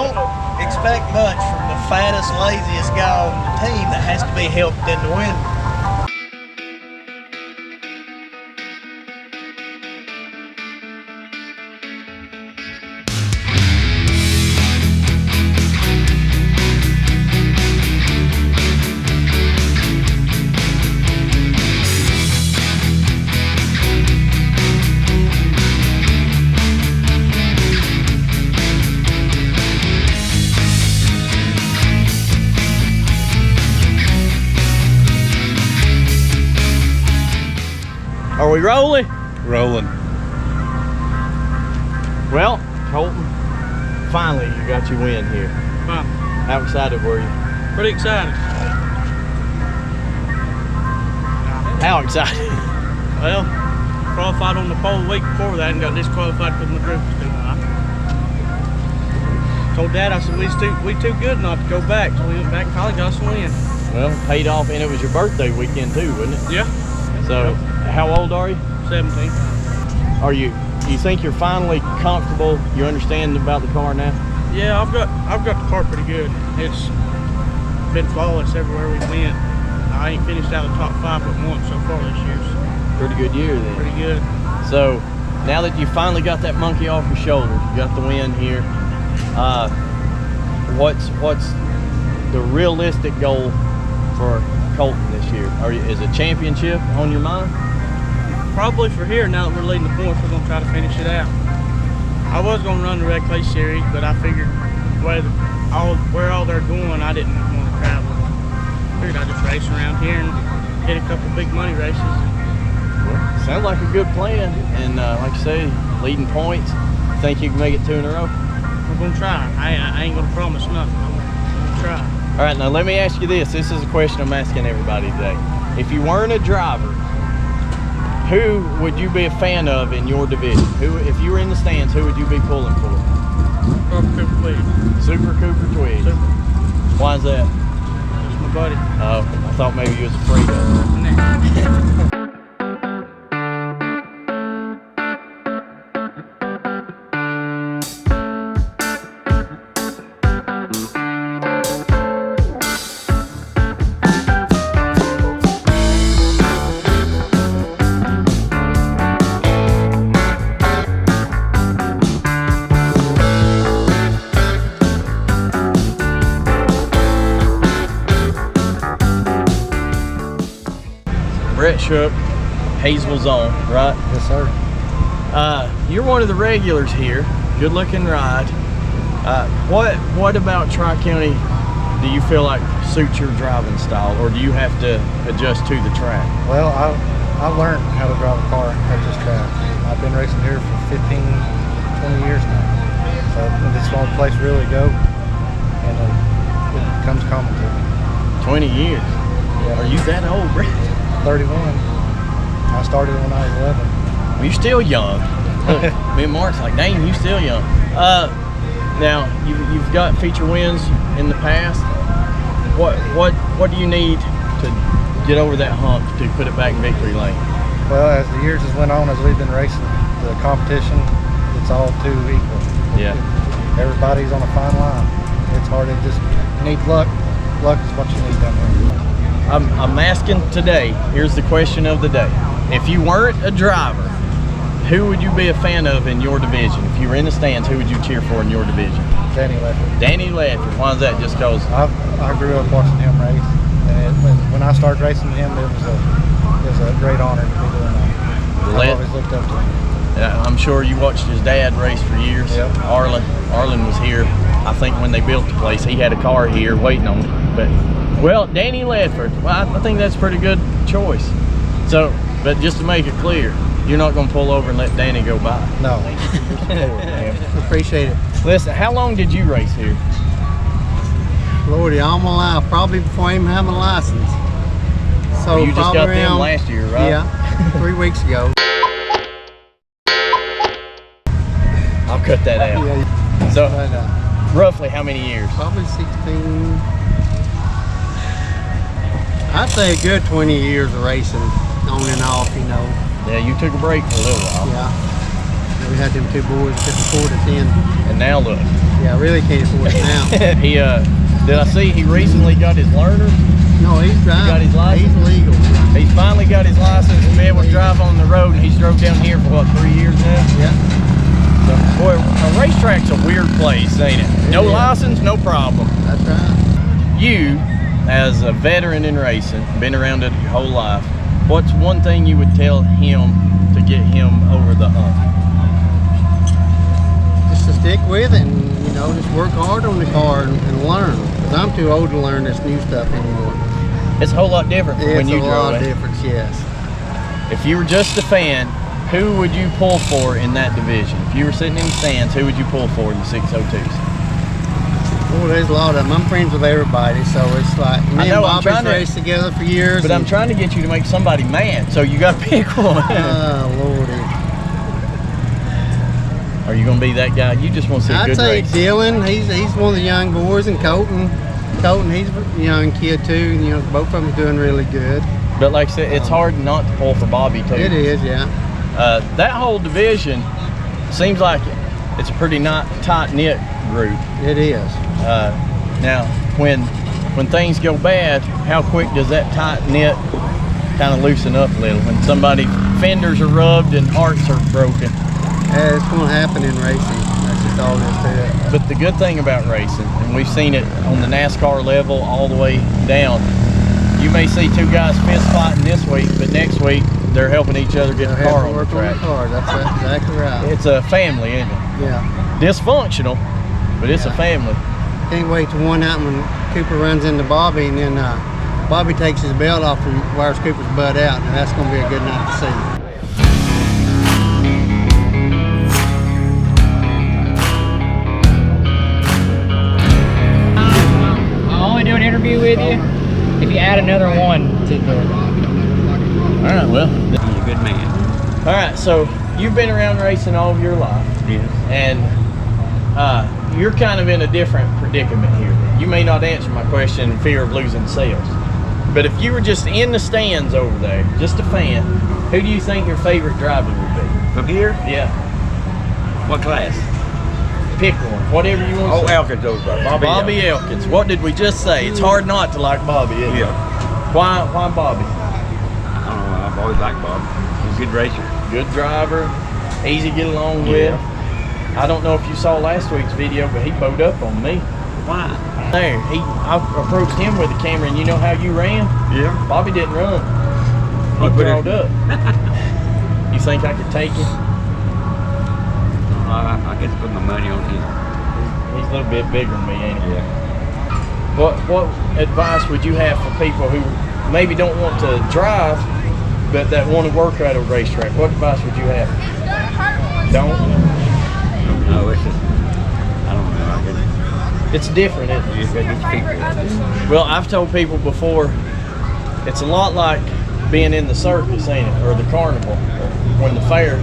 don't expect much from the fattest, laziest guy on the team that has to be helped into winning. Are we rolling? Rolling. Well, Colton, finally you got your win here. Huh. How excited were you? Pretty excited. How excited? Well, qualified on the pole the week before that and got disqualified because my group was too high. Told Dad, I said, we too good not to go back. So we went back and finally got us a win. Well, it paid off, and it was your birthday weekend too, wasn't it? Yeah. So, how old are you? 17. Are you think you're finally comfortable? You understand about the car now? Yeah, I've got the car pretty good. It's been flawless everywhere we went. I ain't finished out of the top 5 but once so far this year. So Pretty good year then. pretty good. So, now that you finally got that monkey off your shoulders, you got the win here. What's the realistic goal for Colton this year? Is a championship on your mind? Probably for here, now that we're leading the points, we're going to try to finish it out. I was going to run the Red Clay Series, but I figured where all they're going, I didn't want to travel. Figured I'd just race around here and hit a couple big money races. Well, sounds like a good plan. And like I say, leading points. Think you can make it 2 in a row? We're going to try. I ain't going to promise nothing. I'm going to try. All right, now let me ask you this. This is a question I'm asking everybody today. If you weren't a driver, who would you be a fan of in your division? If you were in the stands, who would you be pulling for? Super Cooper Twig. Super Cooper Twig. Super. Why is that? That's my buddy. Oh, I thought maybe you was afraid of him. Brett Shook, Hayesville Zone, right? Yes, sir. You're one of the regulars here. Good looking ride. What about Tri-County do you feel like suits your driving style, or do you have to adjust to the track? Well, I've learned how to drive a car at this track. I've been racing here for 15, 20 years now. So this is one place to really go, and it becomes common to me. 20 years? Yeah. Are you that old, Brett? 31. I started when I was 11. Well, you're still young. Me and Mark's like, dang, you still young. Now you've got feature wins in the past. What do you need to get over that hump to put it back in victory lane? Well, as the years has went on, as we've been racing, the competition, it's all too equal. Yeah. Everybody's on a fine line. It's hard. You need luck. Luck is what you need down here. I'm asking today, here's the question of the day. If you weren't a driver, who would you be a fan of in your division? If you were in the stands, who would you cheer for in your division? Danny Leffert. Danny Leffert. Why is that? Just because? I grew up watching him race, and when I started racing him, it was a great honor to be doing that. I've always looked up to him. I'm sure you watched his dad race for years. Yep. Arlen was here. I think when they built the place, he had a car here waiting on him. But well, Danny Leffert. Well, I think that's a pretty good choice. So, but just to make it clear, you're not going to pull over and let Danny go by. No. Appreciate it. Listen, how long did you race here? Lordy, all my life, probably before I even had my license. So Well, you just got them around, last year, right? Yeah, 3 weeks ago. I'll cut that out. Yeah, So, but, roughly how many years? probably 16. I'd say a good 20 years of racing, on and off, you know. Yeah, you took a break for a little while. Yeah. We had them 2 boys, couldn't afford it then. And now look. Yeah, I really can't afford it now. He did I see he recently got his learners? No, he's driving. got his license? He's legal. He's finally got his license and be able to drive on the road, and he's drove down here for what, 3 years now? Yeah. So, boy, a racetrack's a weird place, ain't it? No license, no problem. That's right. You, as a veteran in racing, been around it your whole life, what's one thing you would tell him to get him over the hump? Just to stick with it and, you know, just work hard on the car and learn. Because I'm too old to learn this new stuff anymore. It's a whole lot different from when you It's a drove lot it. of difference, yes. If you were just a fan, who would you pull for in that division? If you were sitting in the stands, who would you pull for in the 602s? Oh, there's a lot of them. I'm friends with everybody, so it's like me and Bobby's raced together for years. But I'm trying to get you to make somebody mad, so you got to pick one. Oh, Lordy. Are you going to be that guy? You just want to see a good I'd say race. Dylan, he's one of the young boys, and Colton, he's a young kid too, and, you know, both of them doing really good. But like I said, it's hard not to pull for Bobby too. It is, yeah. That whole division seems like it's a pretty tight-knit group. It is. Now, when things go bad, how quick does that tight-knit kind of loosen up a little? When somebody fenders are rubbed and hearts are broken. It's going to happen in racing. That's just all there is to it. But the good thing about racing, and we've seen it on the NASCAR level all the way down, you may see 2 guys fist fighting this week, but next week they're helping each other get the car on the track. That's exactly right. It's a family, isn't it? Yeah. Dysfunctional, but it's a family. Can't wait to one night when Cooper runs into Bobby, and then Bobby takes his belt off and wires Cooper's butt out, and that's going to be a good night to see. I'll only do an interview with you if you add another one to the. All right, well. He's a good man. All right, so you've been around racing all of your life. Yes. And you're kind of in a different predicament here. You may not answer my question in fear of losing sales. But if you were just in the stands over there, just a fan, who do you think your favorite driver would be? From here? Yeah, What class? pick one, whatever you want Oh, to say. Elkins over there. Bobby Elkins. What did we just say? It's hard not to like Bobby, isn't it? Yeah. Why Bobby? I don't know. I've always liked Bob. He's a good racer. Good driver, easy to get along Yeah. with. I don't know if you saw last week's video, but he bowed up on me. Why? There, I approached him with the camera, and you know how you ran? Yeah. Bobby didn't run. He But crawled up. You think I could take him? I guess put my money on him. He's a little bit bigger than me, ain't he? Yeah. What advice would you have for people who maybe don't want to drive, but that want to work at a racetrack? What advice would you have? Don't? No, it's just, I don't know. I guess It's different, isn't it? you just got these people. Well, I've told people before, it's a lot like being in the circus, ain't it? Or the carnival, or when the fair.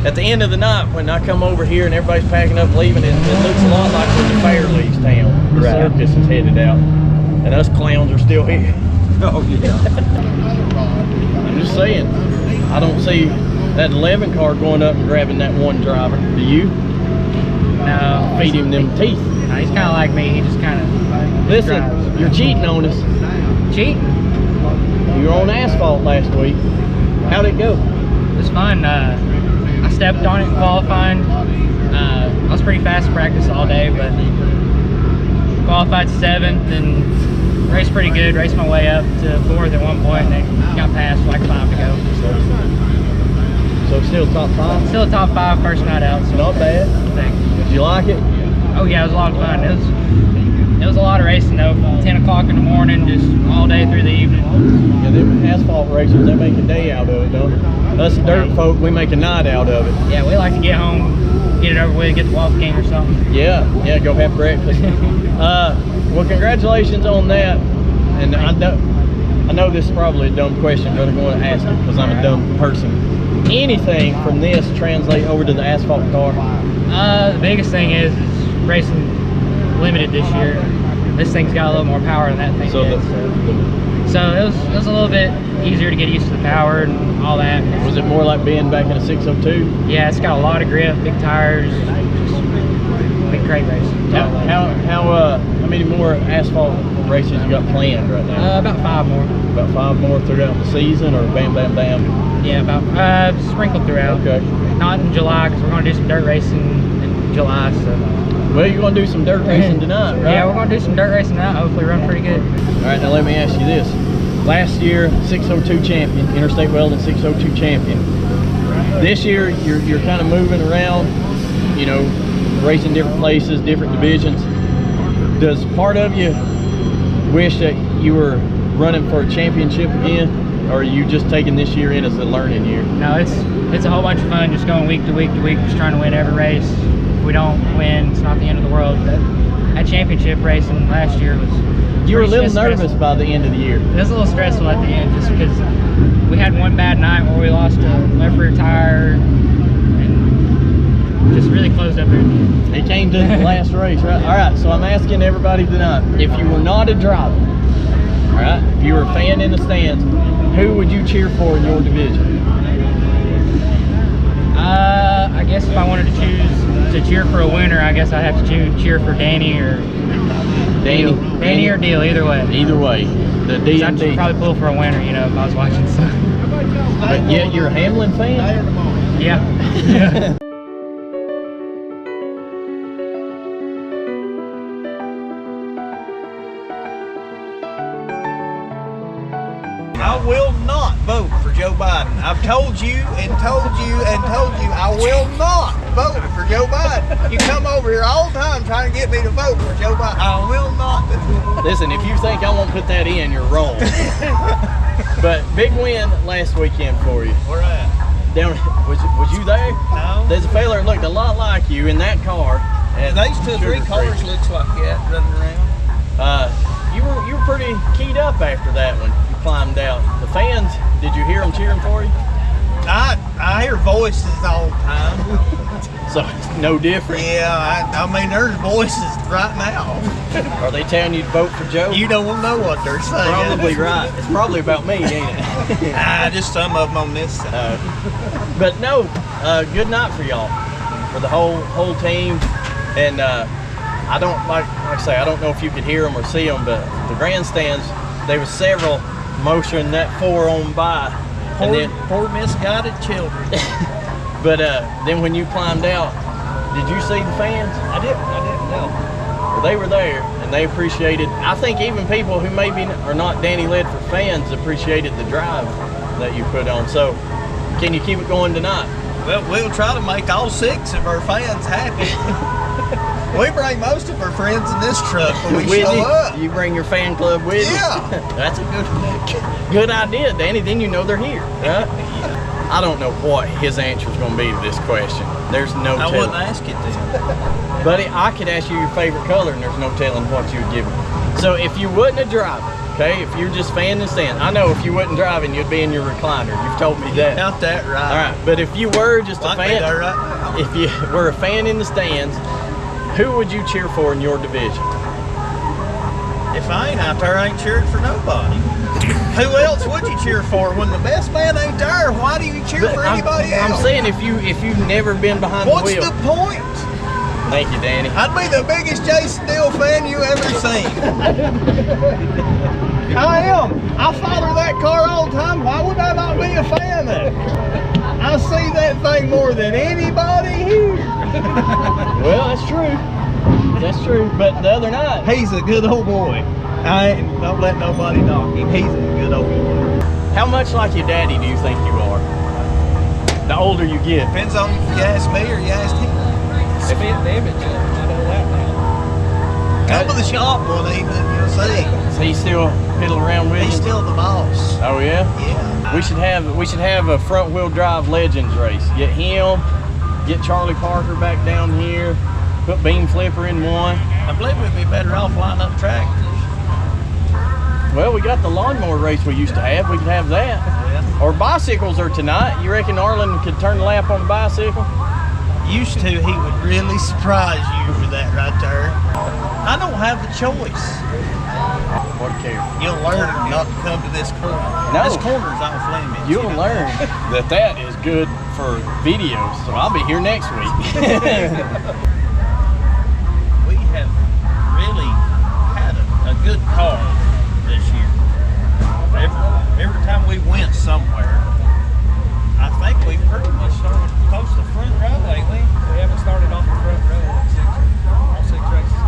At the end of the night, when I come over here and everybody's packing up leaving, it looks a lot like when the fair leaves town. The Right. circus is headed out, and us clowns are still here. Oh, yeah. I'm just saying, I don't see that 11 car going up and grabbing that one driver. Do you? No, Feed him them teeth. no, he's kind of like me. He just kind of Listen, you're cheating on us. cheating. You were on asphalt last week. How'd it go? It was fun. I stepped on it in qualifying. I was pretty fast in practice all day, but qualified 7th and raced pretty good. Raced my way up to 4th at one point, and then got past like 5 to go. So still top 5? Still a top 5 first night out. So Not bad. Did you like it? Oh yeah, it was a lot of fun. It was a lot of racing though. 10 o'clock in the morning, just all day through the evening. Yeah, them asphalt racers, they make a day out of it, don't they? Us dirt folk, we make a night out of it. Yeah, we like to get home, get it over with, get the Waffle King or something. Yeah, go have breakfast. Well, congratulations on that. And I know this is probably a dumb question, but I'm going to ask it because I'm a dumb person. Anything from this translate over to the asphalt car? The biggest thing is racing limited this year. This thing's got a little more power than that thing So did. the So it was a little bit easier to get used to the power and all that. Was it more like being back in a 602? Yeah, it's got a lot of grip, big tires, just big crate race. How many more asphalt races you got planned right now? About 5 more. About 5 more throughout the season, or bam, bam, bam? Yeah, about sprinkled throughout. Okay. Not in July, because we're going to do some dirt racing in July. So. Well, you're going to do some dirt racing tonight, right? Yeah, we're going to do some dirt racing tonight. Hopefully run pretty good. All right, now let me ask you this. Last year, 602 champion, Interstate Welding 602 champion. This year, you're kind of moving around, you know, racing different places, different divisions. Does part of you wish that you were running for a championship again, or are you just taking this year in as a learning year? No, it's a whole bunch of fun, just going week to week to week, just trying to win every race. If we don't win, it's not the end of the world. That championship racing last year was. You were a little nervous by the end of the year. It was a little stressful at the end, just because we had one bad night where we lost a left rear tire and just really closed up there at the end. It came to the last race, right? All right, so I'm asking everybody tonight, if you were not a driver, all right, if you were a fan in the stands, who would you cheer for in your division? I guess if I wanted to choose to cheer for a winner, I guess I'd have to cheer for Danny or Deal. Danny or Deal, either way. Either way, the D and D. I'd probably pull for a winner, you know, if I was watching. So. But yet you're a Hamlin fan? Yeah. Yeah. I will not vote for Joe Biden. I've told you and told you and told you I will not vote for Joe Biden. You come over here all the time trying to get me to vote for Joe Biden. I will not. Listen, if you think I won't put that in, you're wrong. But big win last weekend for you. Where at? Down, was you there? No. There's a fella that looked a lot like you in that car. These 2 or 3 cars looks like that running around. You were pretty keyed up after that one. You climbed out. The fans, did you hear them cheering for you? I hear voices all the time. So it's no different. Yeah, I mean there's voices right now. Are they telling you to vote for Joe? You don't know what they're saying. Probably right. It's probably about me, ain't it? Just some of them on this side. But no, good night for y'all, for the whole team, and I don't like I say I don't know if you could hear them or see them, but the grandstands, there was several motioning that 4 on by, and then Poor misguided children. but then when you climbed out, did you see the fans? I didn't know. Well, they were there and they appreciated. I think even people who maybe are not Danny Ledford fans appreciated the drive that you put on. So can you keep it going tonight? Well, we'll try to make all 6 of our fans happy. We bring most of our friends in this truck when we With show you? up. You bring your fan club with you? Yeah. That's a good idea, Danny. Then you know they're here. Huh? I don't know what his answer is going to be to this question. There's no I telling. wouldn't ask it then. Buddy, I could ask you your favorite color, and there's no telling what you would give me. So if you wasn't a driver, okay, if you're just fanning the stand, I know if you wasn't driving, you'd be in your recliner. You've told me that. Got that right. All right, but if you were just a Might be fan, there right now. if you were a fan in the stands, who would you cheer for in your division? If I ain't out there, I ain't cheering for nobody. Who else would you cheer for? When the best man ain't there, why do you cheer for anybody else? I'm saying if you've never been behind What's the wheel. the point? Thank you, Danny. I'd be the biggest Jason Dill fan you ever seen. I am. I follow that car all the time. Why would I not be a fan of it? I see that thing more than anybody here. Well, that's true. That's true. But the other night, He's a good old boy. Don't let nobody knock him. He's a good old boy. how much like your daddy do you think you are? The older you get. Depends on if you ask me or you ask him. Spit damage. I know that now. Come to the shop one evening, you'll see. So he's still fiddling around with He's you? still the boss. Oh yeah? Yeah. We should have a front wheel drive legends race. Get him, get Charlie Parker back down here, put Beam Flipper in one. I believe we'd be better off lining up tractors. Well, we got the lawnmower race we used to have. We could have that. Yeah. Or bicycles are tonight. You reckon Arlen could turn the lap on a bicycle? Used to, he would really surprise you with that right there. I don't have a choice. What care? You'll learn not to come to this corner. No. This corner's off limits. You'll learn that is good for videos, so I'll be here next week. We have really had a good car this year. Every time we went somewhere, I think we pretty much started close to the front row, ain't we? We haven't started off the front row in all six races.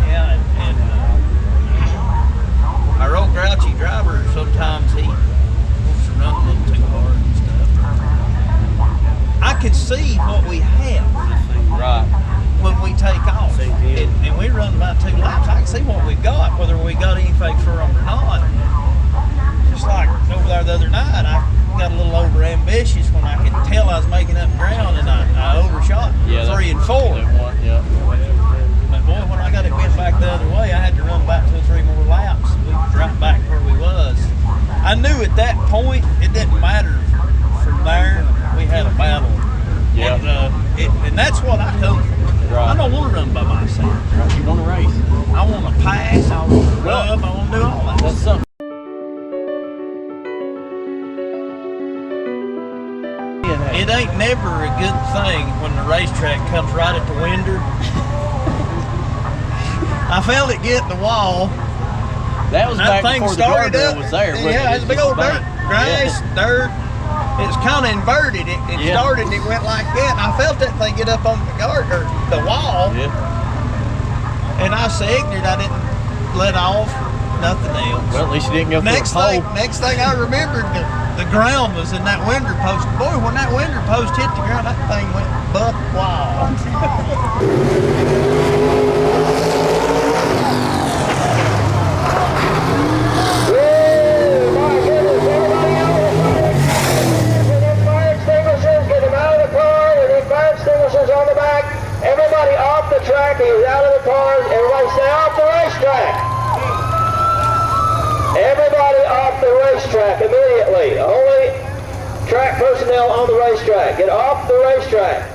Yeah, and our old grouchy driver, sometimes he wants to run a little too hard and stuff. I can see what we have Right. when we take off. And we run about 2 laps. I can see what we got, whether we got anything for them or not. Just like over there the other night, I got a little over ambitious when I could tell I was making up ground and I overshot 3 and 4. Yeah. But boy, when I got it bent back the other way, I had to run back 2 or 3 more laps. We was right back where we was. I knew at that point it didn't matter from there. We had a battle. Yeah. And that's what I come for. Right. I don't want to run by myself. Right. You want to race? I want to pass. I want to rub. I want to do all that. That's something. It ain't never a good thing when the racetrack comes right at the winder. I felt it get the wall. That was That back thing before the started guardrail up. was there. wasn't Yeah, it? it's a big old dirt, grass, dirt. It's kind of inverted. It Yeah. started and it went like that. And I felt that thing get up on the guard or the wall. Yeah. And I was so ignorant I didn't let off or nothing else. Well, at least you didn't go through Next a hole. thing I remembered, the ground was in that winder post. Boy, when that winder post hit the ground, that thing went buck wild. Everybody off the track, he's out of the cars, everybody stay off the racetrack. Everybody off the racetrack immediately. Only track personnel on the racetrack. Get off the racetrack.